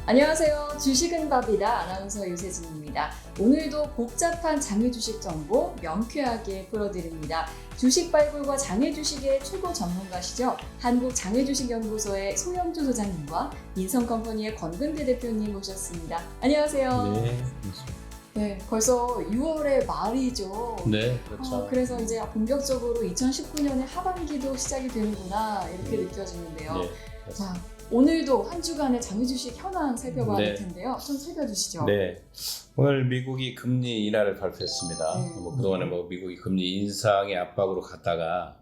안녕하세요. 주식은 밥이다. 아나운서 유세진입니다. 오늘도 복잡한 장외 주식 정보 명쾌하게 풀어드립니다. 주식 발굴과 장외 주식의 최고 전문가시죠. 한국장외주식연구소의 소영주 소장님과 인성컴퍼니의 권근대 대표님 모셨습니다. 안녕하세요. 네, 네, 벌써 6월의 말이죠. 네, 그렇죠. 그래서 이제 본격적으로 2019년의 하반기도 시작이 되는구나 이렇게 느껴지는데요. 네, 자, 오늘도 한 주간의 장외 주식 현황 살펴봐야 할 네. 텐데요. 좀 살펴주시죠. 네. 오늘 미국이 금리 인하를 발표했습니다. 네. 그동안에 미국이 금리 인상의 압박으로 갔다가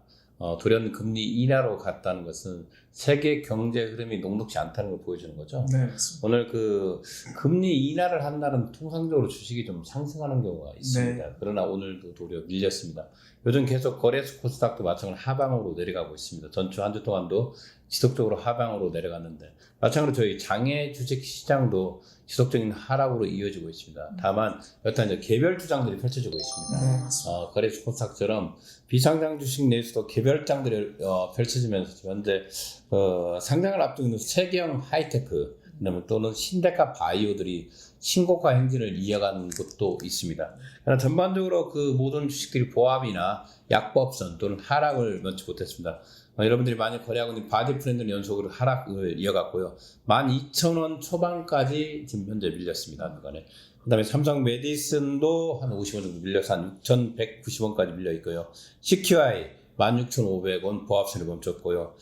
돌연 금리 인하로 갔다는 것은 세계 경제 흐름이 녹록지 않다는 걸 보여주는 거죠. 네, 맞습니다. 오늘 그 금리 인하를 한 날은 통상적으로 주식이 좀 상승하는 경우가 있습니다. 네. 그러나 오늘도 도리어 밀렸습니다. 요즘 계속 거래소 코스닥도 마찬가지로 하방으로 내려가고 있습니다. 전주 한 주 동안도 지속적으로 하방으로 내려갔는데 마찬가지로 저희 장외 주식 시장도 지속적인 하락으로 이어지고 있습니다. 다만 여튼 이제 개별 주장들이 펼쳐지고 있습니다. 네, 맞습니다. 거래소 코스닥처럼 비상장 주식 내에서도 개별장들이 펼쳐지면서 현재 상장을 앞두고 있는 세계형 하이테크 또는 신대가 바이오들이 신고가 행진을 이어가는 것도 있습니다. 그러나 전반적으로 그 모든 주식들이 보합이나 약법선 또는 하락을 면치 못했습니다. 여러분들이 많이 거래하고 있는 바디 프렌드는 연속으로 하락을 이어갔고요. 12,000원 초반까지 지금 현재 밀렸습니다. 그간에. 그 다음에 삼성 메디슨도 한 50원 정도 밀려서 한 6,190원까지 밀려 있고요. CQI 16,500원 보합선에 멈췄고요.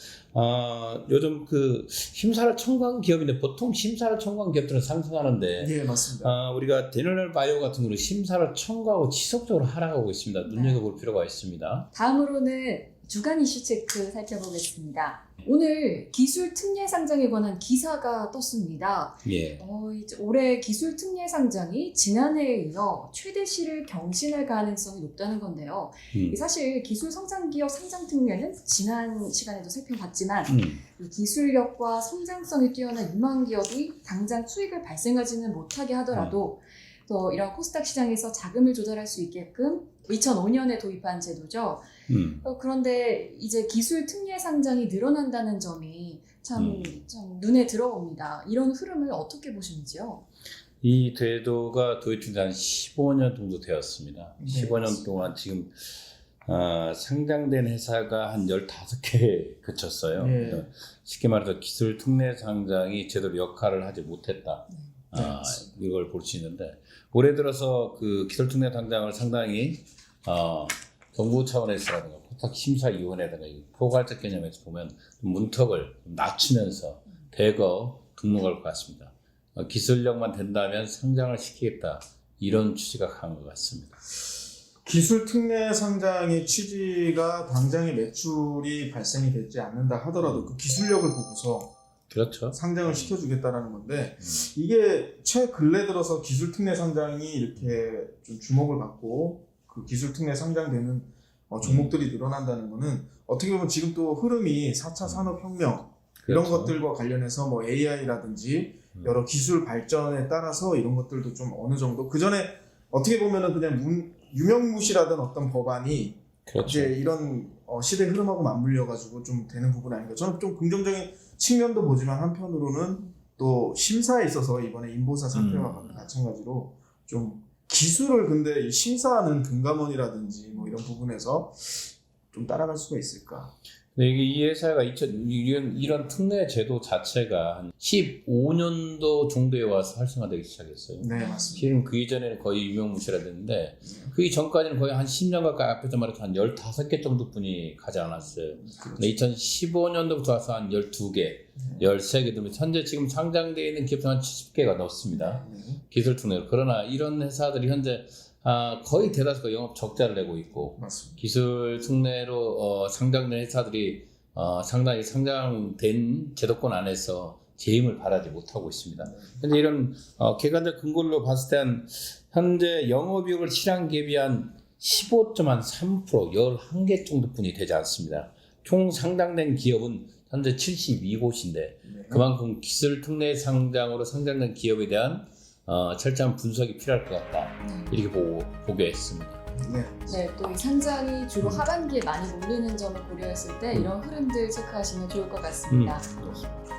요즘 그 심사를 청구한 기업인데 보통 심사를 청구한 기업들은 상승하는데 예, 맞습니다. 우리가 데널 바이오 같은 경우는 심사를 청구하고 지속적으로 하락하고 있습니다. 눈여겨볼 필요가 있습니다. 다음으로는 주간 이슈 체크 살펴보겠습니다. 오늘 기술 특례 상장에 관한 기사가 떴습니다. 예. 이제 올해 기술 특례 상장이 지난해에 이어 최대 시를 경신할 가능성이 높다는 건데요. 사실 기술 성장 기업 상장 특례는 지난 시간에도 살펴봤지만 이 기술력과 성장성이 뛰어난 유망 기업이 당장 수익을 발생하지는 못하게 하더라도 또 이런 코스닥 시장에서 자금을 조달할 수 있게끔 2005년에 도입한 제도죠. 그런데 이제 기술 특례 상장이 늘어난다는 점이 참 눈에 들어옵니다. 이런 흐름을 어떻게 보시는지요? 이 제도가 도입된 지 한 15년 정도 되었습니다. 네, 15년 맞습니다. 동안 지금 상장된 회사가 한 15개에 그쳤어요. 네. 그러니까 쉽게 말해서 기술 특례 상장이 제대로 역할을 하지 못했다. 이걸 볼 수 있는데 올해 들어서 그 기술 특례 상장을 상당히 정부 차원에서라든가 코스닥 심사위원회라든가 포괄적 개념에서 보면 문턱을 낮추면서 대거 등록할 것 같습니다. 기술력만 된다면 상장을 시키겠다 이런 취지가 강한 것 같습니다. 기술 특례 상장의 취지가 당장의 매출이 발생이 되지 않는다 하더라도 그 기술력을 보고서 그렇죠. 상장을 시켜주겠다라는 건데 이게 최근래 들어서 기술 특례 상장이 이렇게 좀 주목을 받고 그 기술 특례 상장되는 종목들이 늘어난다는 거는 어떻게 보면 지금 또 흐름이 4차 산업혁명 이런 그렇죠. 것들과 관련해서 뭐 AI라든지 여러 기술 발전에 따라서 이런 것들도 좀 어느 정도 그 전에 어떻게 보면은 그냥 유명무실하던 어떤 법안이 그렇죠. 이제 이런 시대 흐름하고 맞물려 가지고 좀 되는 부분 아닌가. 저는 좀 긍정적인 측면도 보지만 한편으로는 또 심사에 있어서 이번에 인보사 사태와 마찬가지로 좀 기술을 근데 이 심사하는 금감원이라든지 뭐 이런 부분에서 좀 따라갈 수가 있을까? 근데 이 회사가 이런 특례 제도 자체가 한 15년도 정도에 와서 활성화되기 시작했어요. 네, 맞습니다. 지금 그 이전에는 거의 유명무실했는데 그 이전까지는 거의 한 10년 가까이 앞에서 말해서 한 15개 정도뿐이 가지 않았어요. 근데 2015년도부터 와서 한 12개, 13개 되면 현재 지금 상장되어 있는 기업들 한 70개가 넘습니다. 기술 특례로. 그러나 이런 회사들이 현재 거의 대다수가 영업 적자를 내고 있고 맞습니다. 기술 특례로 상장된 회사들이 상당히 상장된 제도권 안에서 재임을 바라지 못하고 있습니다. 현재 이런 객관적 근거로 봤을 때 현재 영업이익을 실현 기업이 한 15.3%, 11개 정도뿐이 되지 않습니다. 총 상장된 기업은 현재 72곳인데 그만큼 기술 특례 상장으로 상장된 기업에 대한 철저한 분석이 필요할 것 같다. 이렇게 보게 했습니다. 네, 또 이 상장이 주로 하반기에 많이 몰리는 점을 고려했을 때 이런 흐름들 체크하시면 좋을 것 같습니다. 그렇습니다.